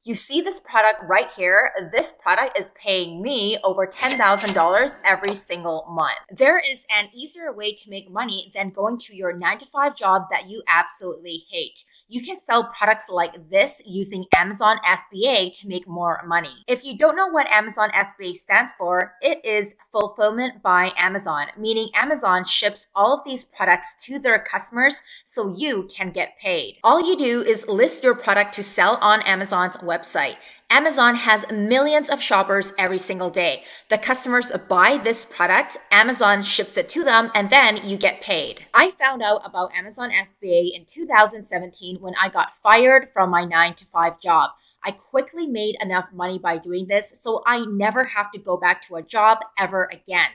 You see this product right here. This product is paying me over $10,000 every single month. There is an easier way to make money than going to your 9 to 5 job that you absolutely hate. You can sell products like this using Amazon FBA to make more money. If you don't know what Amazon FBA stands for, it is Fulfillment by Amazon, meaning Amazon ships all of these products to their customers so you can get paid. All you do is list your product to sell on Amazon's website. Amazon has millions of shoppers every single day. The customers buy this product, Amazon ships it to them, and then you get paid. I found out about Amazon FBA in 2017 when I got fired from my 9 to 5 job. I quickly made enough money by doing this, so I never have to go back to a job ever again.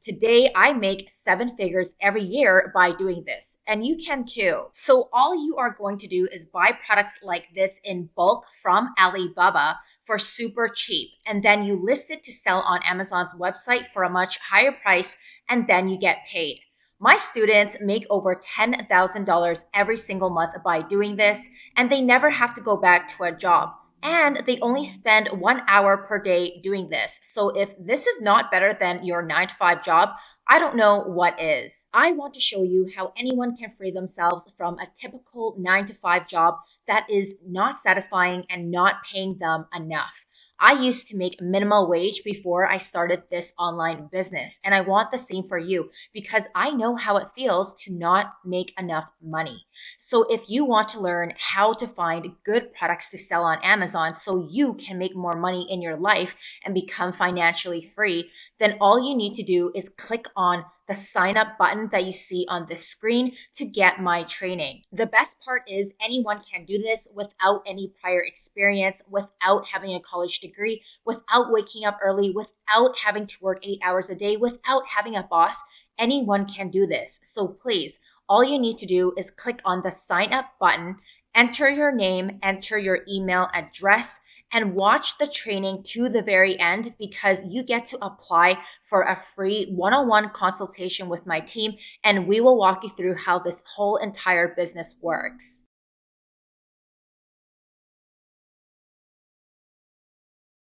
Today, I make 7 figures every year by doing this, and you can too. So all you are going to do is buy products like this in bulk from Alibaba for super cheap, and then you list it to sell on Amazon's website for a much higher price, and then you get paid. My students make over $10,000 every single month by doing this, and they never have to go back to a job. And they only spend 1 hour per day doing this. So if this is not better than your 9 to 5 job, I don't know what is. I want to show you how anyone can free themselves from a typical 9 to 5 job that is not satisfying and not paying them enough. I used to make minimal wage before I started this online business, and I want the same for you because I know how it feels to not make enough money. So if you want to learn how to find good products to sell on Amazon so you can make more money in your life and become financially free, then all you need to do is click on the sign up button that you see on the screen to get my training. The best part is anyone can do this without any prior experience, without having a college degree, without waking up early, without having to work 8 hours a day, without having a boss. Anyone can do this. So please, all you need to do is click on the sign up button, enter your name, enter your email address, and watch the training to the very end because you get to apply for a free one-on-one consultation with my team, and we will walk you through how this whole entire business works.